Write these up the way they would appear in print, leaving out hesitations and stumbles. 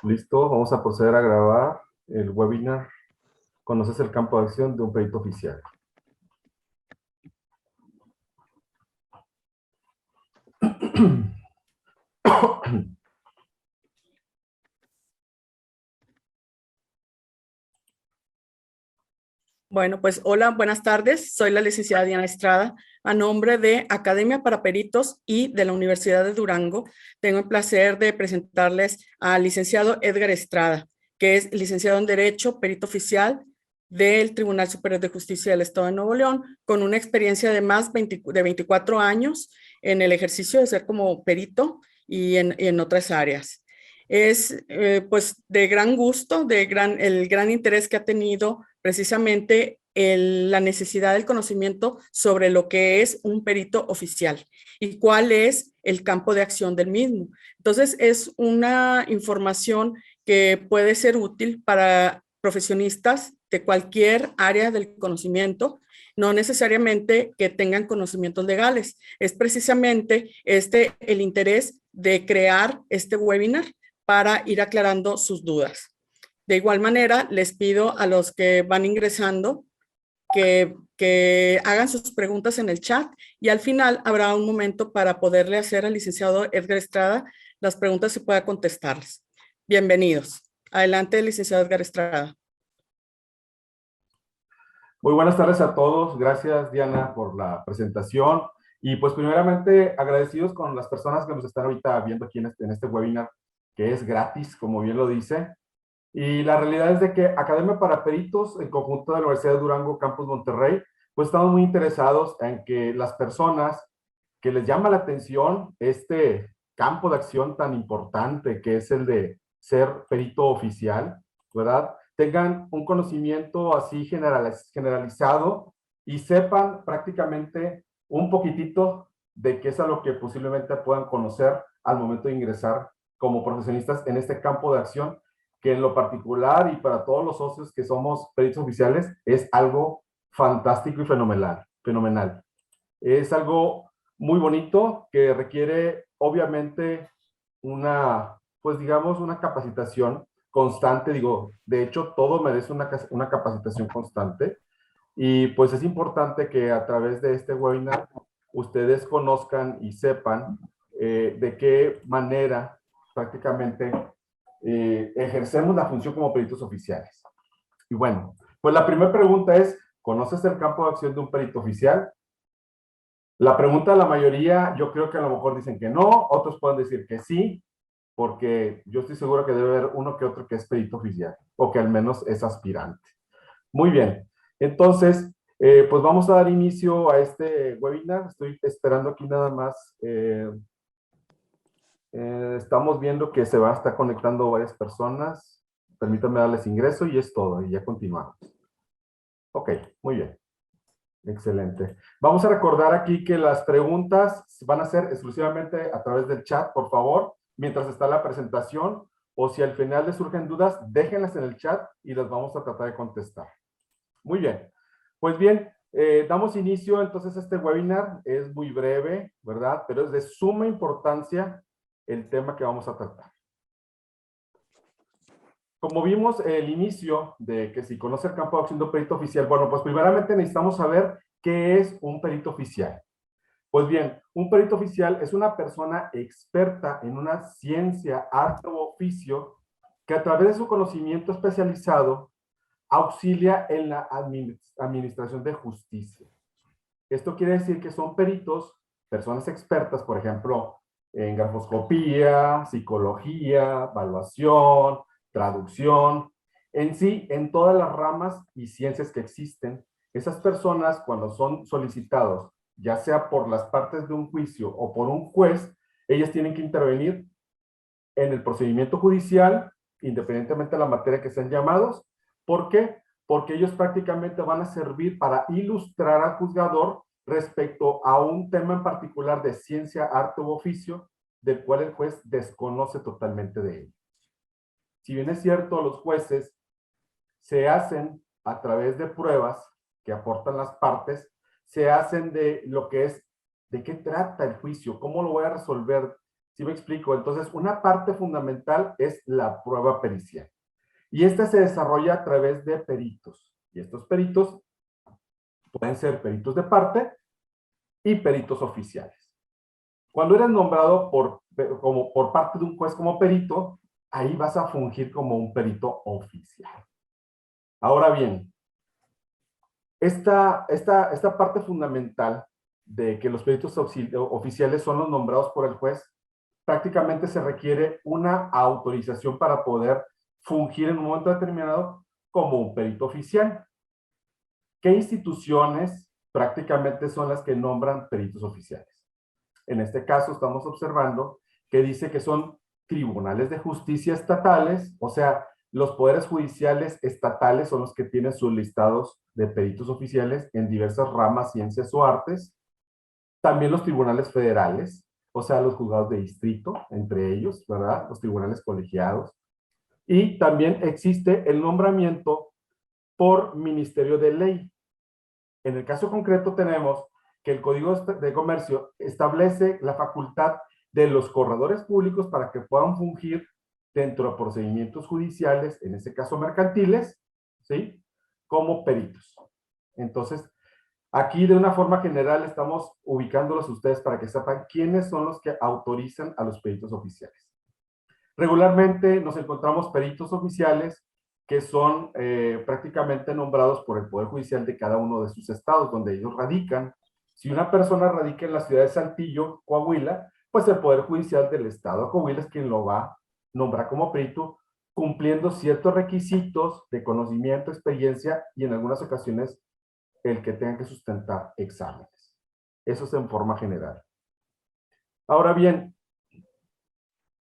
Listo, vamos a proceder a grabar el webinar. ¿Conoces el campo de acción de un perito oficial? Bueno, pues hola, buenas tardes. Soy la licenciada Diana Estrada. A nombre de Academia para Peritos y de la Universidad de Durango, tengo el placer de presentarles al licenciado Edgar Estrada, que es licenciado en Derecho, perito oficial del Tribunal Superior de Justicia del Estado de Nuevo León, con una experiencia de más de 24 años en el ejercicio de ser como perito y en otras áreas. Es pues de gran gusto, el gran interés que ha tenido precisamente la necesidad del conocimiento sobre lo que es un perito oficial y cuál es el campo de acción del mismo. Entonces, es una información que puede ser útil para profesionistas de cualquier área del conocimiento, no necesariamente que tengan conocimientos legales. Es precisamente el interés de crear este webinar para ir aclarando sus dudas. De igual manera, les pido a los que van ingresando que hagan sus preguntas en el chat y al final habrá un momento para poderle hacer al licenciado Edgar Estrada las preguntas y pueda contestarles. Bienvenidos. Adelante, licenciado Edgar Estrada. Muy buenas tardes a todos. Gracias, Diana, por la presentación. Y pues primeramente agradecidos con las personas que nos están ahorita viendo aquí en este webinar, que es gratis, como bien lo dice. Y la realidad es de que Academia para Peritos, en conjunto de la Universidad de Durango, Campus Monterrey, pues estamos muy interesados en que las personas que les llama la atención este campo de acción tan importante que es el de ser perito oficial, ¿verdad? Tengan un conocimiento así generalizado y sepan prácticamente un poquitito de qué es a lo que posiblemente puedan conocer al momento de ingresar como profesionistas en este campo de acción, que en lo particular y para todos los socios que somos peritos oficiales es algo fantástico y fenomenal. Es algo muy bonito que requiere obviamente pues digamos, una capacitación constante. Digo, de hecho, todo merece una capacitación constante. Y pues es importante que a través de este webinar ustedes conozcan y sepan de qué manera prácticamente ejercemos la función como peritos oficiales. Y bueno, pues la primera pregunta es, ¿conoces el campo de acción de un perito oficial? La pregunta de la mayoría, yo creo que a lo mejor dicen que no, otros pueden decir que sí, porque yo estoy seguro que debe haber uno que otro que es perito oficial, o que al menos es aspirante. Muy bien, entonces, pues vamos a dar inicio a este webinar. Estoy esperando aquí nada más. Estamos viendo que se va a estar conectando varias personas. Permítanme darles ingreso y es todo, y ya continuamos. Ok, muy bien. Excelente. Vamos a recordar aquí que las preguntas van a ser exclusivamente a través del chat, por favor, mientras está la presentación, o si al final les surgen dudas, déjenlas en el chat y las vamos a tratar de contestar. Muy bien. Pues bien, damos inicio entonces a este webinar. Es muy breve, ¿verdad? Pero es de suma importancia el tema que vamos a tratar. Como vimos el inicio de que si conoce el campo de acción de un perito oficial, bueno, pues primeramente necesitamos saber qué es un perito oficial. Pues bien, un perito oficial es una persona experta en una ciencia, arte o oficio que a través de su conocimiento especializado auxilia en la administración de justicia. Esto quiere decir que son peritos, personas expertas, por ejemplo, en grafoscopía, psicología, evaluación, traducción, en sí, en todas las ramas y ciencias que existen. Esas personas, cuando son solicitados, ya sea por las partes de un juicio o por un juez, ellas tienen que intervenir en el procedimiento judicial, independientemente de la materia que sean llamados. ¿Por qué? Porque ellos prácticamente van a servir para ilustrar al juzgador respecto a un tema en particular de ciencia, arte u oficio, del cual el juez desconoce totalmente de él. Si bien es cierto, los jueces se hacen a través de pruebas que aportan las partes, se hacen de lo que es, de qué trata el juicio, cómo lo voy a resolver, ¿Sí me explico? Entonces, una parte fundamental es la prueba pericial. Y esta se desarrolla a través de peritos. Y estos peritos pueden ser peritos de parte y peritos oficiales. Cuando eres nombrado por parte de un juez como perito, ahí vas a fungir como un perito oficial. Ahora bien, esta parte fundamental de que los peritos oficiales son los nombrados por el juez, prácticamente se requiere una autorización para poder fungir en un momento determinado como un perito oficial. ¿Qué instituciones prácticamente son las que nombran peritos oficiales? En este caso estamos observando que dice que son tribunales de justicia estatales, o sea, los poderes judiciales estatales son los que tienen sus listados de peritos oficiales en diversas ramas, ciencias o artes. También los tribunales federales, o sea, los juzgados de distrito, entre ellos, ¿verdad? Los tribunales colegiados. Y también existe el nombramiento por Ministerio de Ley. En el caso concreto tenemos que el Código de Comercio establece la facultad de los corredores públicos para que puedan fungir dentro de procedimientos judiciales, en este caso mercantiles, ¿sí? Como peritos. Entonces, aquí de una forma general estamos ubicándolos ustedes para que sepan quiénes son los que autorizan a los peritos oficiales. Regularmente nos encontramos peritos oficiales que son prácticamente nombrados por el Poder Judicial de cada uno de sus estados donde ellos radican. Si una persona radica en la ciudad de Saltillo, Coahuila, pues el Poder Judicial del estado de Coahuila es quien lo va a nombrar como perito, cumpliendo ciertos requisitos de conocimiento, experiencia y en algunas ocasiones el que tenga que sustentar exámenes. Eso es en forma general. Ahora bien,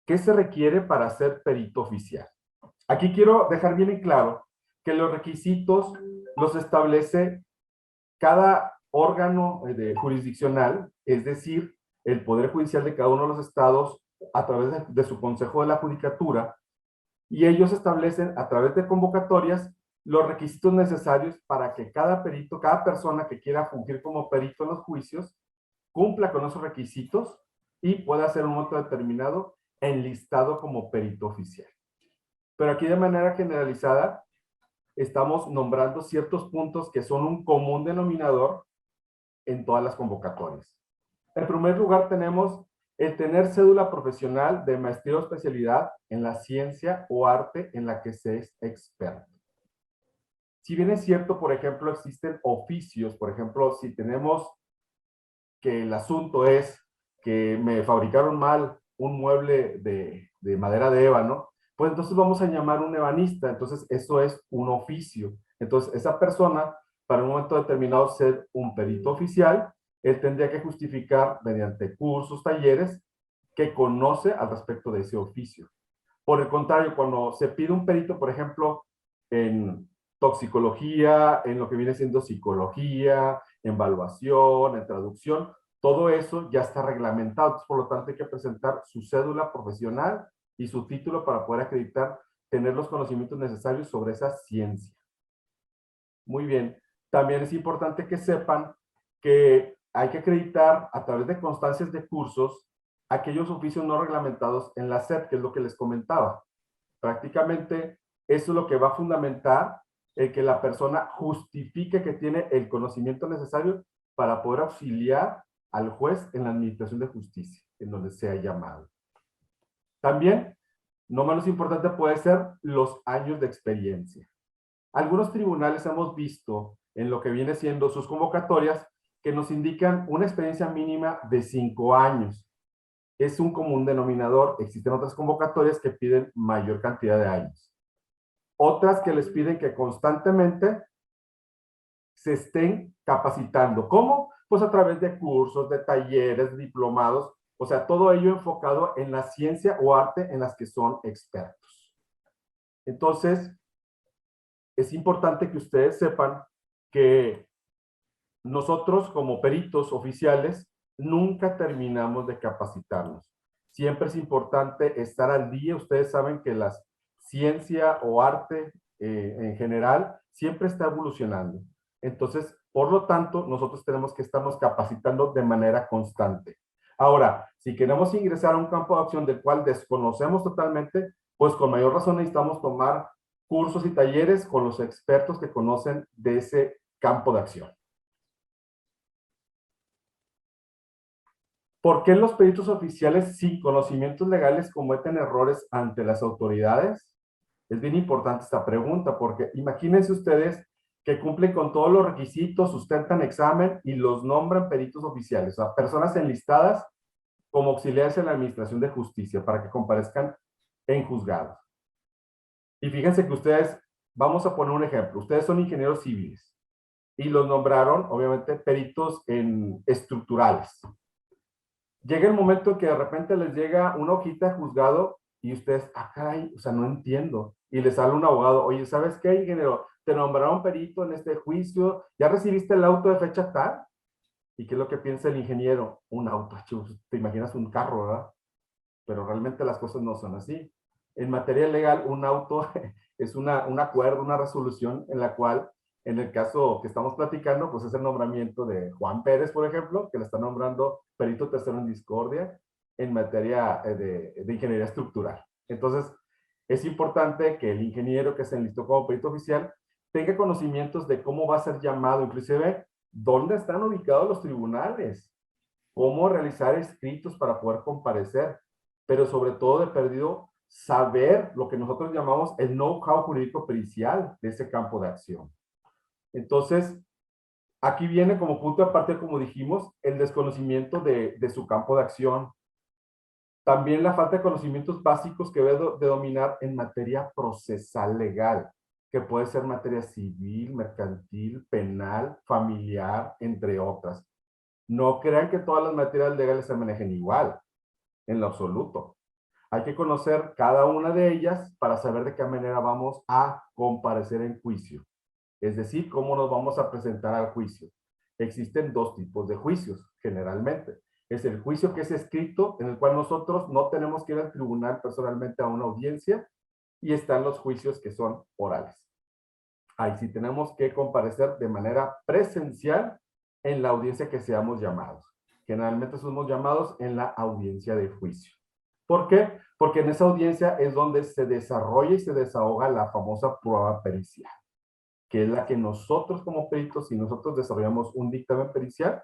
¿qué se requiere para ser perito oficial? Aquí quiero dejar bien en claro que los requisitos los establece cada órgano jurisdiccional, es decir, el Poder Judicial de cada uno de los estados a través de su Consejo de la Judicatura, y ellos establecen a través de convocatorias los requisitos necesarios para que cada perito, cada persona que quiera fungir como perito en los juicios, cumpla con esos requisitos y pueda ser en un momento determinado enlistado como perito oficial. Pero aquí de manera generalizada estamos nombrando ciertos puntos que son un común denominador en todas las convocatorias. En primer lugar tenemos el tener cédula profesional de maestría o especialidad en la ciencia o arte en la que se es experto. Si bien es cierto, por ejemplo, existen oficios, por ejemplo, si tenemos que el asunto es que me fabricaron mal un mueble de madera de ébano, pues entonces vamos a llamar un ebanista, entonces eso es un oficio. Entonces esa persona, para un momento determinado ser un perito oficial, él tendría que justificar mediante cursos, talleres, que conoce al respecto de ese oficio. Por el contrario, cuando se pide un perito, por ejemplo, en toxicología, en lo que viene siendo psicología, en evaluación, en traducción, todo eso ya está reglamentado. Entonces, por lo tanto, hay que presentar su cédula profesional y su título para poder acreditar, tener los conocimientos necesarios sobre esa ciencia. Muy bien. También es importante que sepan que hay que acreditar a través de constancias de cursos aquellos oficios no reglamentados en la SEP, que es lo que les comentaba. Prácticamente eso es lo que va a fundamentar el que la persona justifique que tiene el conocimiento necesario para poder auxiliar al juez en la administración de justicia, en donde sea llamado. También, no menos importante puede ser los años de experiencia. Algunos tribunales hemos visto en lo que viene siendo sus convocatorias que nos indican una experiencia mínima de 5 años. Es un común denominador. Existen otras convocatorias que piden mayor cantidad de años. Otras que les piden que constantemente se estén capacitando. ¿Cómo? Pues a través de cursos, de talleres, diplomados, o sea, todo ello enfocado en la ciencia o arte en las que son expertos. Entonces, es importante que ustedes sepan que nosotros como peritos oficiales nunca terminamos de capacitarnos. Siempre es importante estar al día. Ustedes saben que la ciencia o arte en general siempre está evolucionando. Entonces, por lo tanto, nosotros tenemos que estarnos capacitando de manera constante. Ahora, si queremos ingresar a un campo de acción del cual desconocemos totalmente, pues con mayor razón necesitamos tomar cursos y talleres con los expertos que conocen de ese campo de acción. ¿Por qué los peritos oficiales sin conocimientos legales cometen errores ante las autoridades? Es bien importante esta pregunta, porque imagínense ustedes que cumplen con todos los requisitos, sustentan examen y los nombran peritos oficiales, o sea, personas enlistadas como auxiliares en la administración de justicia para que comparezcan en juzgados. Y fíjense que ustedes, vamos a poner un ejemplo, ustedes son ingenieros civiles y los nombraron, obviamente, peritos en estructurales. Llega el momento en que de repente les llega una hojita de juzgado y ustedes, caray, o sea, no entiendo. Y les sale un abogado, oye, ¿sabes qué, ingeniero? Te nombraron perito en este juicio, ¿ya recibiste el auto de fecha tal? ¿Y qué es lo que piensa el ingeniero? Un auto, te imaginas un carro, ¿verdad? Pero realmente las cosas no son así. En materia legal, un auto es un acuerdo, una resolución en la cual, en el caso que estamos platicando, pues es el nombramiento de Juan Pérez, por ejemplo, que le está nombrando perito tercero en discordia en materia de ingeniería estructural. Entonces, es importante que el ingeniero que se enlistó como perito oficial tenga conocimientos de cómo va a ser llamado, inclusive dónde están ubicados los tribunales, cómo realizar escritos para poder comparecer, pero sobre todo de perdido saber lo que nosotros llamamos el know-how jurídico pericial de ese campo de acción. Entonces, aquí viene como punto de partida, como dijimos, el desconocimiento de su campo de acción. También la falta de conocimientos básicos que debe de dominar en materia procesal legal, que puede ser materia civil, mercantil, penal, familiar, entre otras. No crean que todas las materias legales se manejen igual, en lo absoluto. Hay que conocer cada una de ellas para saber de qué manera vamos a comparecer en juicio. Es decir, cómo nos vamos a presentar al juicio. Existen dos tipos de juicios, generalmente. Es el juicio que es escrito, en el cual nosotros no tenemos que ir al tribunal personalmente a una audiencia, y están los juicios que son orales. Ahí sí tenemos que comparecer de manera presencial en la audiencia que seamos llamados. Generalmente somos llamados en la audiencia de juicio. ¿Por qué? Porque en esa audiencia es donde se desarrolla y se desahoga la famosa prueba pericial, que es la que nosotros como peritos, si nosotros desarrollamos un dictamen pericial,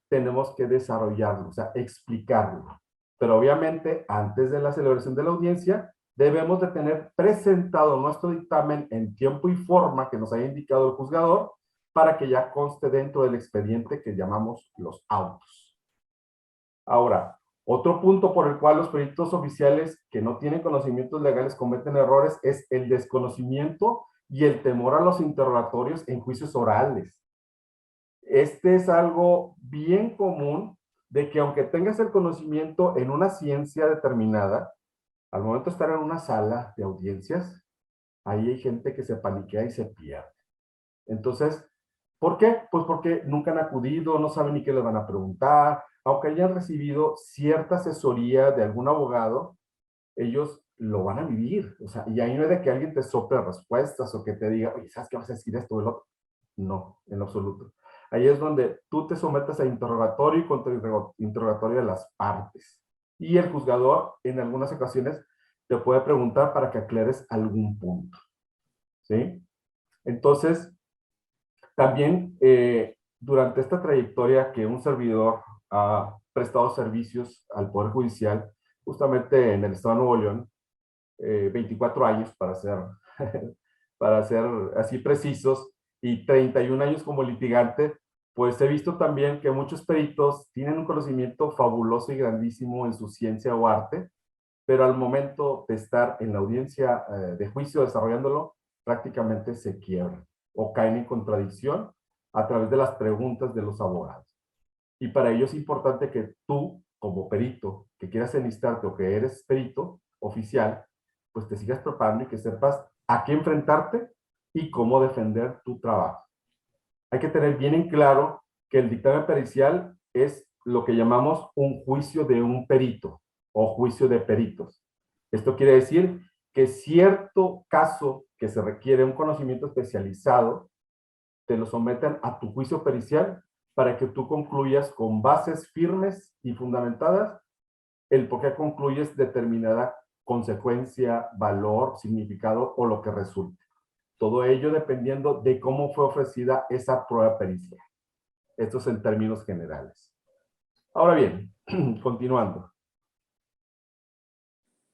tenemos que desarrollarlo, o sea, explicarlo. Pero obviamente, antes de la celebración de la audiencia, debemos de tener presentado nuestro dictamen en tiempo y forma que nos haya indicado el juzgador para que ya conste dentro del expediente que llamamos los autos. Ahora, otro punto por el cual los peritos oficiales que no tienen conocimientos legales cometen errores es el desconocimiento y el temor a los interrogatorios en juicios orales. Este es algo bien común de que aunque tengas el conocimiento en una ciencia determinada, al momento de estar en una sala de audiencias, ahí hay gente que se paniquea y se pierde. Entonces, ¿por qué? Pues porque nunca han acudido, no saben ni qué les van a preguntar, aunque hayan recibido cierta asesoría de algún abogado, ellos lo van a vivir. O sea, y ahí no es de que alguien te sople respuestas o que te diga, oye, ¿sabes qué vas a decir esto o el otro? No, en absoluto. Ahí es donde tú te sometes a interrogatorio y contrainterrogatorio de las partes. Y el juzgador, en algunas ocasiones, te puede preguntar para que aclares algún punto. ¿Sí? Entonces, también durante esta trayectoria que un servidor ha prestado servicios al Poder Judicial, justamente en el estado de Nuevo León, 24 años para ser así precisos, y 31 años como litigante, pues he visto también que muchos peritos tienen un conocimiento fabuloso y grandísimo en su ciencia o arte, pero al momento de estar en la audiencia de juicio desarrollándolo, prácticamente se quiebran o caen en contradicción a través de las preguntas de los abogados. Y para ello es importante que tú, como perito, que quieras enlistarte o que eres perito oficial, pues te sigas preparando y que sepas a qué enfrentarte y cómo defender tu trabajo. Hay que tener bien en claro que el dictamen pericial es lo que llamamos un juicio de un perito o juicio de peritos. Esto quiere decir que cierto caso que se requiere un conocimiento especializado, te lo someten a tu juicio pericial para que tú concluyas con bases firmes y fundamentadas el por qué concluyes determinada consecuencia, valor, significado o lo que resulte. Todo ello dependiendo de cómo fue ofrecida esa prueba pericial. Esto es en términos generales. Ahora bien, continuando.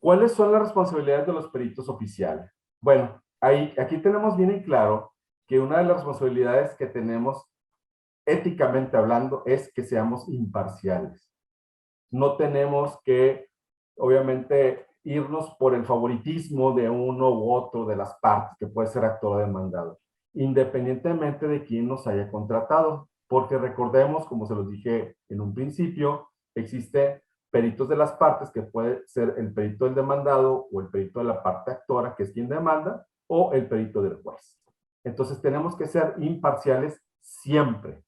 ¿Cuáles son las responsabilidades de los peritos oficiales? Bueno, aquí tenemos bien en claro que una de las responsabilidades que tenemos éticamente hablando es que seamos imparciales. No tenemos que, obviamente, irnos por el favoritismo de uno u otro de las partes que puede ser actor o demandado, independientemente de quién nos haya contratado, porque recordemos, como se los dije en un principio, existe peritos de las partes que puede ser el perito del demandado o el perito de la parte actora, que es quien demanda, o el perito del juez. Entonces tenemos que ser imparciales siempre.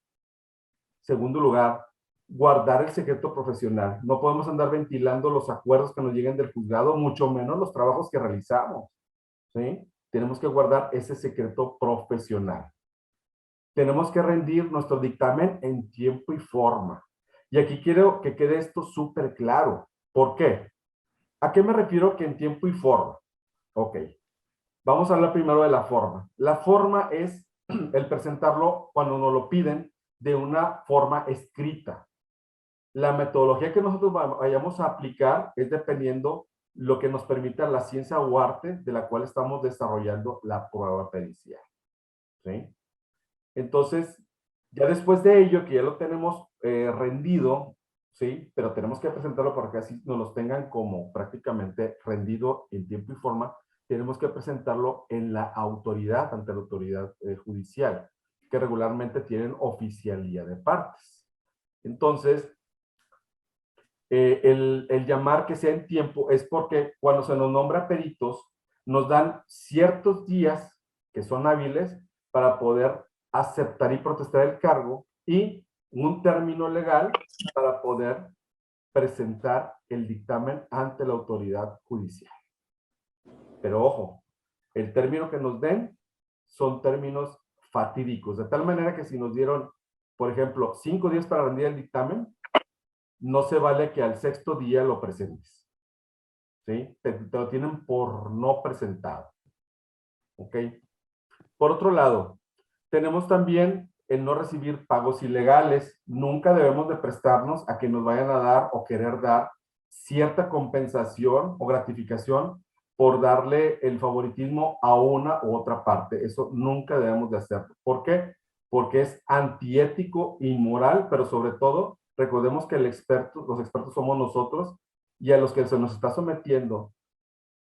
Segundo lugar, guardar el secreto profesional. No podemos andar ventilando los acuerdos que nos lleguen del juzgado, mucho menos los trabajos que realizamos, ¿sí? Tenemos que guardar ese secreto profesional. Tenemos que rendir nuestro dictamen en tiempo y forma. Y aquí quiero que quede esto súper claro. ¿Por qué? ¿A qué me refiero que en tiempo y forma? Ok. Vamos a hablar primero de la forma. La forma es el presentarlo cuando nos lo piden de una forma escrita. La metodología que nosotros vayamos a aplicar es dependiendo lo que nos permita la ciencia o arte de la cual estamos desarrollando la prueba pericial. ¿Sí? Entonces, ya después de ello, que ya lo tenemos rendido, ¿sí? Pero tenemos que presentarlo para que así nos los tengan como prácticamente rendido en tiempo y forma, tenemos que presentarlo en la autoridad, ante la autoridad judicial, que regularmente tienen oficialía de partes. Entonces, el llamar que sea en tiempo es porque cuando se nos nombra peritos, nos dan ciertos días que son hábiles para poder aceptar y protestar el cargo y un término legal para poder presentar el dictamen ante la autoridad judicial. Pero ojo, el término que nos den son términos fatídicos, de tal manera que si nos dieron, por ejemplo, 5 días para rendir el dictamen, no se vale que al sexto día lo presentes. ¿Sí? Te lo tienen por no presentado. ¿Ok? Por otro lado, tenemos también el no recibir pagos ilegales. Nunca debemos de prestarnos a que nos vayan a dar o querer dar cierta compensación o gratificación por darle el favoritismo a una u otra parte. Eso nunca debemos de hacerlo. ¿Por qué? Porque es antiético, inmoral, pero sobre todo, recordemos que los expertos somos nosotros y a los que se nos está sometiendo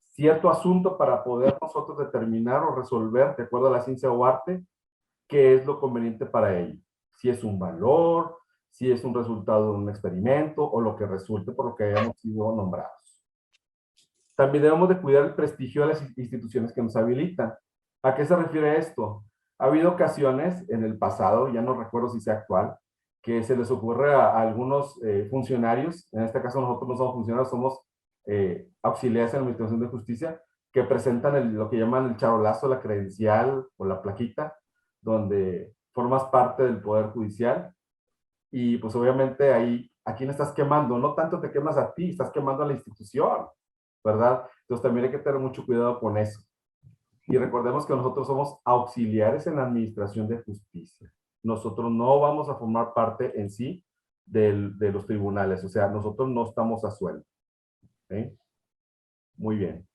cierto asunto para poder nosotros determinar o resolver, de acuerdo a la ciencia o arte, qué es lo conveniente para ello. Si es un valor, si es un resultado de un experimento o lo que resulte por lo que hayamos sido nombrados. También debemos de cuidar el prestigio de las instituciones que nos habilitan. ¿A qué se refiere esto? Ha habido ocasiones en el pasado, ya no recuerdo si sea actual, que se les ocurre a algunos funcionarios, en este caso nosotros no somos funcionarios, somos auxiliares en la Administración de Justicia, que presentan lo que llaman el charolazo, la credencial o la plaquita, donde formas parte del Poder Judicial y pues obviamente ahí, ¿a quién estás quemando? No tanto te quemas a ti, estás quemando a la institución, ¿verdad? Entonces también hay que tener mucho cuidado con eso. Y recordemos que nosotros somos auxiliares en la Administración de Justicia. Nosotros no vamos a formar parte en sí de los tribunales, o sea, nosotros no estamos a sueldo. ¿Sí? Muy bien.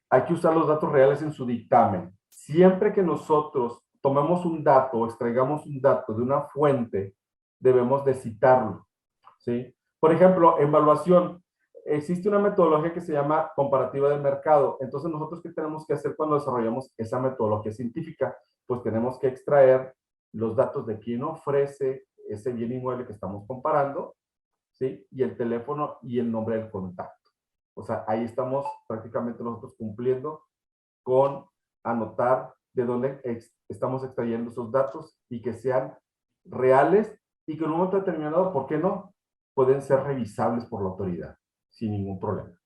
Hay que usar los datos reales en su dictamen. Siempre que nosotros tomemos un dato o extraigamos un dato de una fuente, debemos de citarlo. ¿Sí? Por ejemplo, en evaluación, existe una metodología que se llama comparativa de mercado. Entonces, nosotros, ¿qué tenemos que hacer cuando desarrollamos esa metodología científica? Pues tenemos que extraer los datos de quién ofrece ese bien inmueble que estamos comparando, ¿sí? Y el teléfono y el nombre del contacto. O sea, ahí estamos prácticamente nosotros cumpliendo con anotar de dónde estamos extrayendo esos datos y que sean reales y que en un momento determinado, ¿por qué no? Pueden ser revisables por la autoridad sin ningún problema.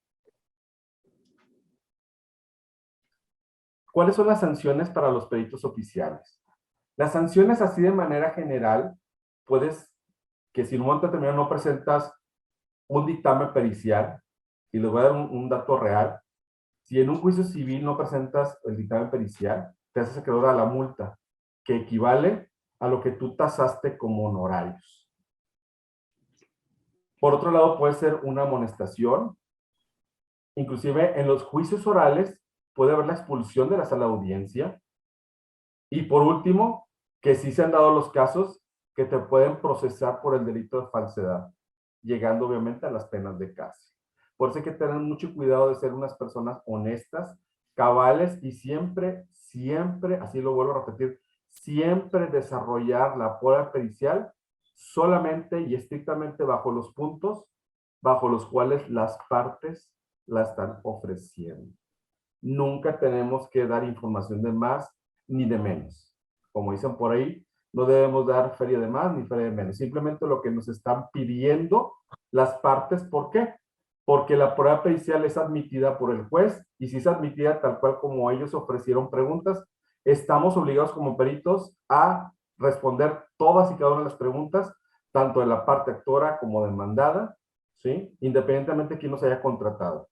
¿Cuáles son las sanciones para los peritos oficiales? Las sanciones así de manera general, puedes que si en un momento determinado no presentas un dictamen pericial, y les voy a dar un dato real, si en un juicio civil no presentas el dictamen pericial, te haces acreedor a la multa, que equivale a lo que tú tasaste como honorarios. Por otro lado, puede ser una amonestación. Inclusive en los juicios orales puede haber la expulsión de la sala de audiencia. Y por último, que sí se han dado los casos que te pueden procesar por el delito de falsedad, llegando obviamente a las penas de cárcel. Por eso hay que tener mucho cuidado de ser unas personas honestas, cabales y siempre, siempre, así lo vuelvo a repetir, siempre desarrollar la prueba pericial solamente y estrictamente bajo los puntos bajo los cuales las partes la están ofreciendo. Nunca tenemos que dar información de más ni de menos. Como dicen por ahí, no debemos dar feria de más ni feria de menos. Simplemente lo que nos están pidiendo las partes. ¿Por qué? Porque la prueba pericial es admitida por el juez y si es admitida tal cual como ellos ofrecieron preguntas, estamos obligados como peritos a responder todas y cada una de las preguntas, tanto de la parte actora como demandada, ¿sí? Independientemente de quién nos haya contratado.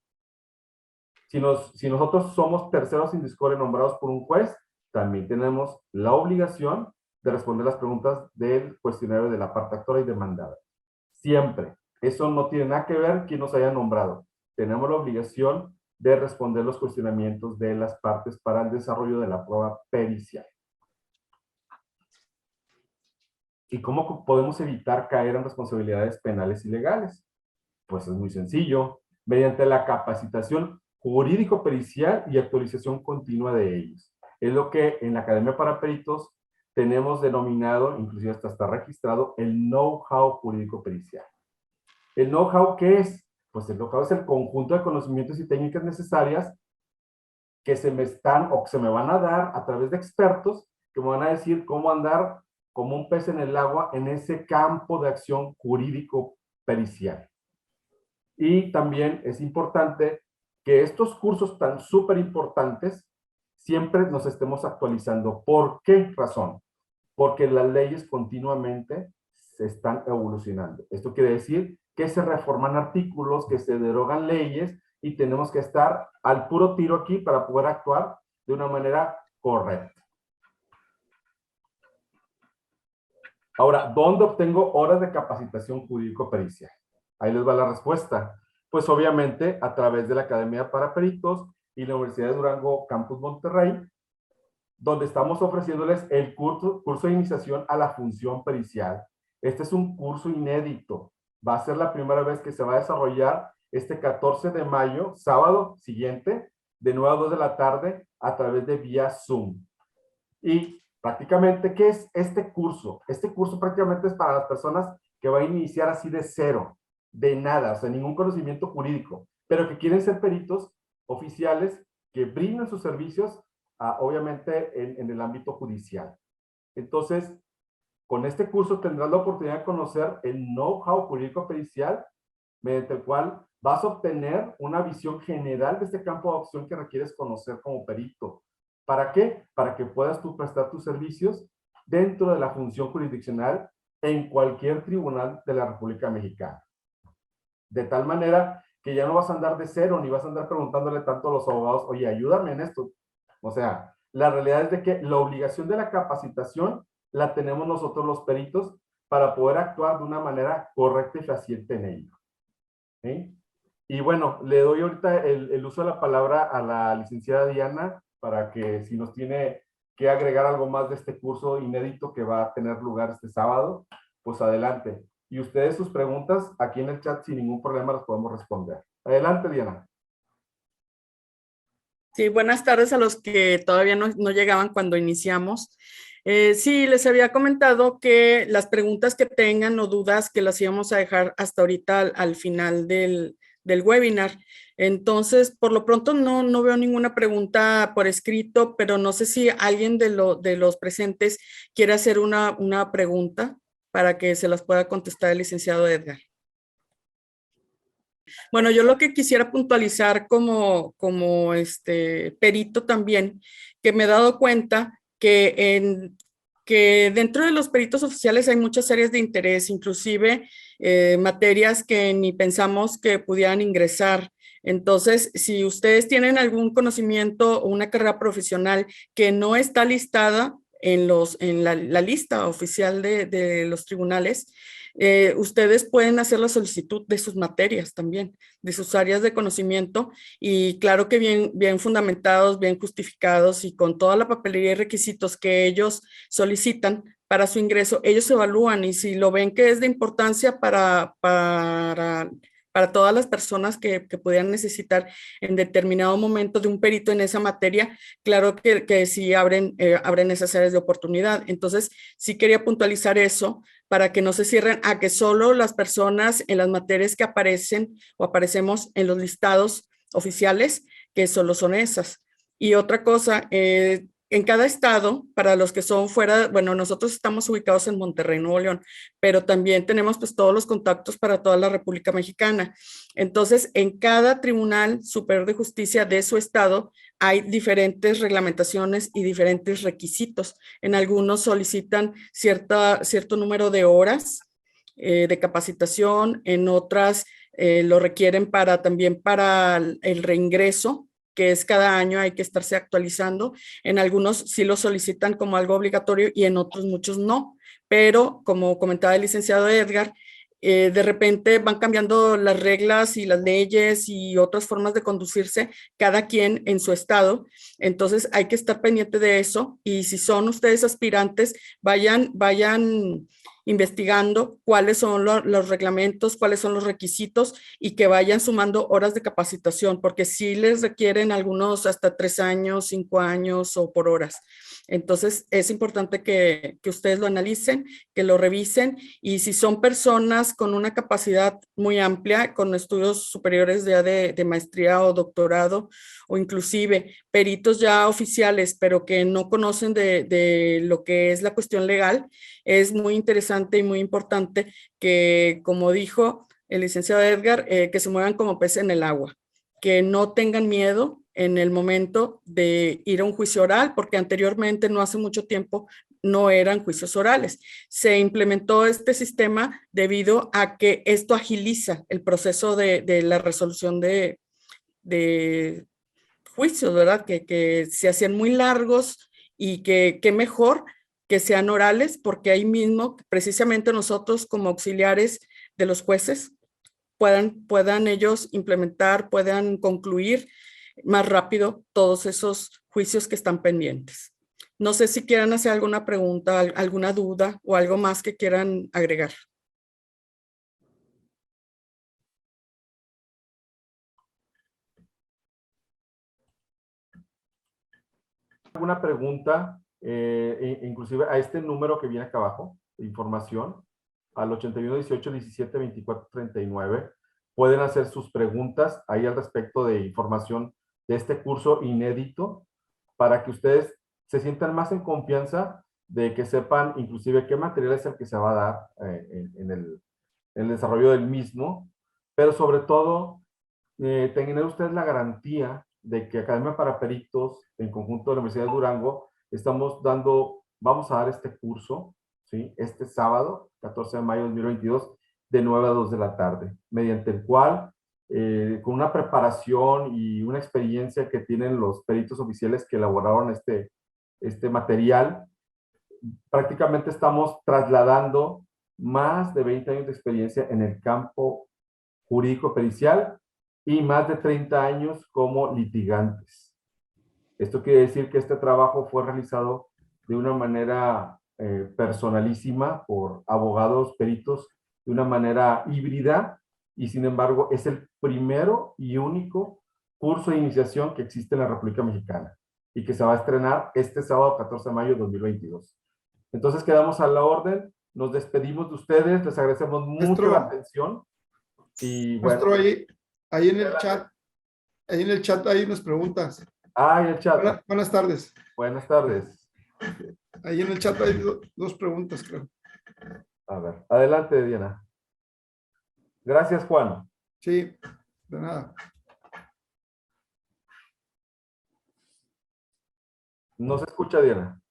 Si nosotros somos terceros in discordia nombrados por un juez, también tenemos la obligación de responder las preguntas del cuestionario de la parte actora y demandada. Siempre. Eso no tiene nada que ver quién nos haya nombrado. Tenemos la obligación de responder los cuestionamientos de las partes para el desarrollo de la prueba pericial. ¿Y cómo podemos evitar caer en responsabilidades penales y legales? Pues es muy sencillo, mediante la capacitación jurídico-pericial y actualización continua de ellos. Es lo que en la Academia para Peritos tenemos denominado, inclusive hasta está registrado, el know-how jurídico-pericial. ¿El know-how qué es? Pues el know-how es el conjunto de conocimientos y técnicas necesarias que se me están o que se me van a dar a través de expertos que me van a decir cómo andar como un pez en el agua en ese campo de acción jurídico-pericial. Y también es importante que estos cursos tan súper importantes siempre nos estemos actualizando. ¿Por qué razón? Porque las leyes continuamente se están evolucionando. Esto quiere decir que se reforman artículos, que se derogan leyes y tenemos que estar al puro tiro aquí para poder actuar de una manera correcta. Ahora, ¿dónde obtengo horas de capacitación jurídico-pericial? Ahí les va la respuesta. Pues obviamente a través de la Academia para Peritos y la Universidad de Durango Campus Monterrey, donde estamos ofreciéndoles el curso de iniciación a la función pericial. Este es un curso inédito. Va a ser la primera vez que se va a desarrollar este 14 de mayo, sábado siguiente, de 9 a 2 de la tarde, a través de vía Zoom. Y prácticamente, ¿qué es este curso? Este curso prácticamente es para las personas que van a iniciar así de cero, de nada, o sea, ningún conocimiento jurídico, pero que quieren ser peritos oficiales que brinden sus servicios, obviamente, en el ámbito judicial. Entonces, con este curso tendrás la oportunidad de conocer el know-how jurídico-pericial, mediante el cual vas a obtener una visión general de este campo de acción que requieres conocer como perito. ¿Para qué? Para que puedas tú prestar tus servicios dentro de la función jurisdiccional en cualquier tribunal de la República Mexicana. De tal manera que ya no vas a andar de cero, ni vas a andar preguntándole tanto a los abogados, oye, ayúdame en esto. O sea, la realidad es de que la obligación de la capacitación la tenemos nosotros los peritos para poder actuar de una manera correcta y fehaciente en ello. ¿Sí? Y bueno, le doy ahorita el uso de la palabra a la licenciada Diana para que si nos tiene que agregar algo más de este curso inédito que va a tener lugar este sábado, pues adelante. Y ustedes sus preguntas aquí en el chat sin ningún problema las podemos responder. Adelante, Diana. Sí, buenas tardes a los que todavía no llegaban cuando iniciamos. Sí, les había comentado que las preguntas que tengan o dudas que las íbamos a dejar hasta ahorita al final del webinar. Entonces, por lo pronto no veo ninguna pregunta por escrito, pero no sé si alguien de los presentes quiere hacer una pregunta para que se las pueda contestar el licenciado Edgar. Bueno, yo lo que quisiera puntualizar como perito también, que me he dado cuenta que que dentro de los peritos oficiales hay muchas áreas de interés, inclusive materias que ni pensamos que pudieran ingresar. Entonces, si ustedes tienen algún conocimiento o una carrera profesional que no está listada en la lista oficial de los tribunales, ustedes pueden hacer la solicitud de sus materias también, de sus áreas de conocimiento, y claro que bien fundamentados, bien justificados y con toda la papelería y requisitos que ellos solicitan para su ingreso, ellos evalúan, y si lo ven que es de importancia para todas las personas que pudieran necesitar en determinado momento de un perito en esa materia, claro que sí abren esas áreas de oportunidad. Entonces, sí quería puntualizar eso para que no se cierren a que solo las personas en las materias que aparecen o aparecemos en los listados oficiales, que solo son esas. Y otra cosa, en cada estado, para los que son fuera, bueno, nosotros estamos ubicados en Monterrey, Nuevo León, pero también tenemos pues todos los contactos para toda la República Mexicana. Entonces, en cada Tribunal Superior de Justicia de su estado hay diferentes reglamentaciones y diferentes requisitos. En algunos solicitan cierto número de horas de capacitación, en otras lo requieren también para el reingreso, que es cada año, hay que estarse actualizando. En algunos sí lo solicitan como algo obligatorio y en otros muchos no. Pero como comentaba el licenciado Edgar, de repente van cambiando las reglas y las leyes y otras formas de conducirse, cada quien en su estado. Entonces hay que estar pendiente de eso, y si son ustedes aspirantes, vayan investigando cuáles son los reglamentos, cuáles son los requisitos, y que vayan sumando horas de capacitación, porque sí les requieren algunos hasta 3 años, 5 años o por horas. Entonces es importante que ustedes lo analicen, que lo revisen, y si son personas con una capacidad muy amplia, con estudios superiores ya de maestría o doctorado, o inclusive peritos ya oficiales, pero que no conocen de lo que es la cuestión legal, es muy interesante y muy importante que, como dijo el licenciado Edgar, que se muevan como pez en el agua, que no tengan miedo en el momento de ir a un juicio oral, porque anteriormente, no hace mucho tiempo, no eran juicios orales. Se implementó este sistema debido a que esto agiliza el proceso de la resolución de juicios, ¿verdad? Que se hacían muy largos, y que mejor que sean orales, porque ahí mismo, precisamente nosotros como auxiliares de los jueces, puedan ellos implementar, puedan concluir más rápido todos esos juicios que están pendientes. No sé si quieran hacer alguna pregunta, alguna duda o algo más que quieran agregar. ¿Alguna pregunta, inclusive a este número que viene acá abajo, de información, al 81 18 17 24 39? Pueden hacer sus preguntas ahí al respecto de información de este curso inédito, para que ustedes se sientan más en confianza de que sepan inclusive qué material es el que se va a dar en el desarrollo del mismo, pero sobre todo tener ustedes la garantía de que Academia para Peritos, en conjunto de la Universidad de Durango, vamos a dar este curso, ¿sí? Este sábado, 14 de mayo de 2022, de 9 a 2 de la tarde, mediante el cual, con una preparación y una experiencia que tienen los peritos oficiales que elaboraron este material, prácticamente estamos trasladando más de 20 años de experiencia en el campo jurídico pericial y más de 30 años como litigantes. Esto quiere decir que este trabajo fue realizado de una manera personalísima por abogados peritos, de una manera híbrida, y sin embargo es el primero y único curso de iniciación que existe en la República Mexicana y que se va a estrenar este sábado 14 de mayo de 2022. Entonces quedamos a la orden, nos despedimos de ustedes, les agradecemos mucho la atención y bueno. Maestro, ahí en el chat hay unas preguntas. Ah, y el chat. Buenas tardes. Buenas tardes. Ahí en el chat hay dos preguntas, creo. A ver, adelante, Diana. Gracias, Juan. Sí, de nada. No se escucha, Diana.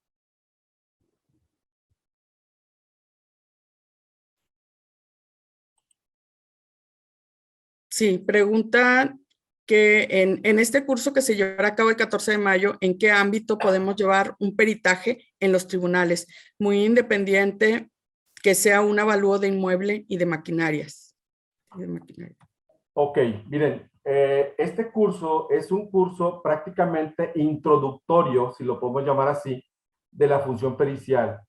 Sí, pregunta que en este curso que se llevará a cabo el 14 de mayo, ¿en qué ámbito podemos llevar un peritaje en los tribunales? Muy independiente, que sea un avalúo de inmueble y de maquinarias. Ok, miren, este curso es un curso prácticamente introductorio, si lo podemos llamar así, de la función pericial.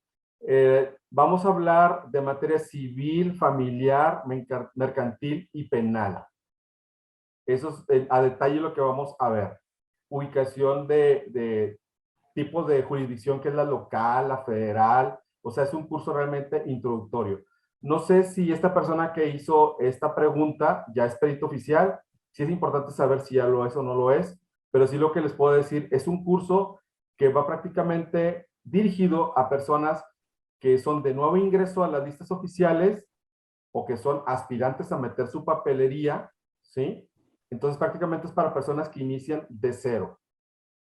Vamos a hablar de materia civil, familiar, mercantil y penal. Eso es a detalle lo que vamos a ver. Ubicación de tipos de jurisdicción, que es la local, la federal. O sea, es un curso realmente introductorio. No sé si esta persona que hizo esta pregunta ya es perito oficial. Sí es importante saber si ya lo es o no lo es. Pero sí lo que les puedo decir es un curso que va prácticamente dirigido a personas que son de nuevo ingreso a las listas oficiales o que son aspirantes a meter su papelería, ¿sí? Entonces prácticamente es para personas que inician de cero.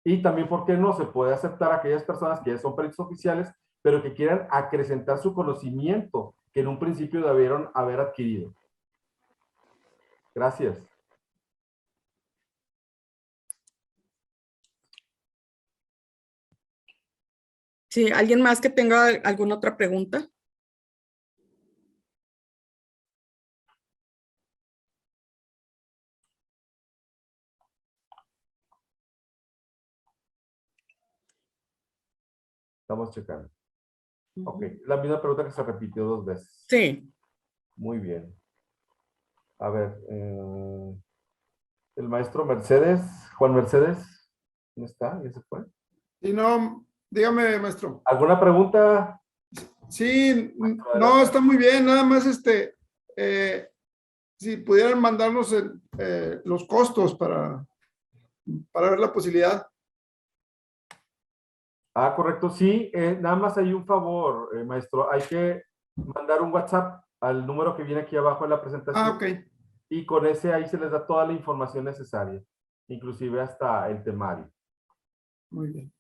Y también, ¿por qué no? Se puede aceptar a aquellas personas que ya son peritos oficiales, pero que quieran acrecentar su conocimiento que en un principio debieron haber adquirido. Gracias. Sí, ¿alguien más que tenga alguna otra pregunta? Estamos checando. Ok, la misma pregunta que se repitió 2 veces. Sí. Muy bien. A ver, el maestro Mercedes, Juan Mercedes, ¿no está? ¿Ya se fue? Y no, dígame, maestro. ¿Alguna pregunta? Sí, no, está muy bien, nada más si pudieran mandarnos los costos para ver la posibilidad. Ah, correcto, sí, nada más hay un favor, maestro, hay que mandar un WhatsApp al número que viene aquí abajo en la presentación. Ah, ok. Y con ese ahí se les da toda la información necesaria, inclusive hasta el temario. Muy bien.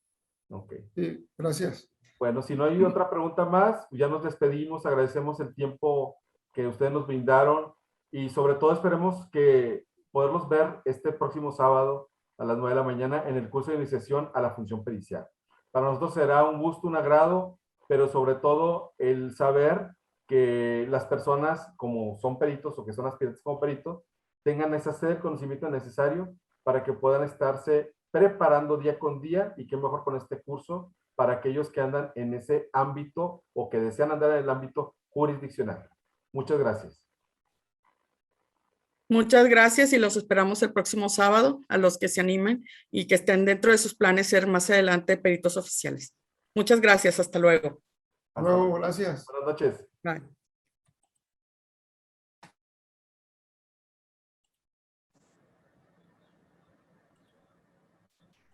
Ok. Sí, gracias. Bueno, si no hay otra pregunta más, ya nos despedimos, agradecemos el tiempo que ustedes nos brindaron y sobre todo esperemos que poderlos ver este próximo sábado a las 9 de la mañana en el curso de iniciación a la función pericial. Para nosotros será un gusto, un agrado, pero sobre todo el saber que las personas como son peritos o que son aspirantes como peritos tengan esa sed de conocimiento necesario para que puedan estarse preparando día con día y qué mejor con este curso para aquellos que andan en ese ámbito o que desean andar en el ámbito jurisdiccional. Muchas gracias. Muchas gracias y los esperamos el próximo sábado a los que se animen y que estén dentro de sus planes ser más adelante peritos oficiales. Muchas gracias. Hasta luego. Hasta luego, gracias. Buenas noches. Bye.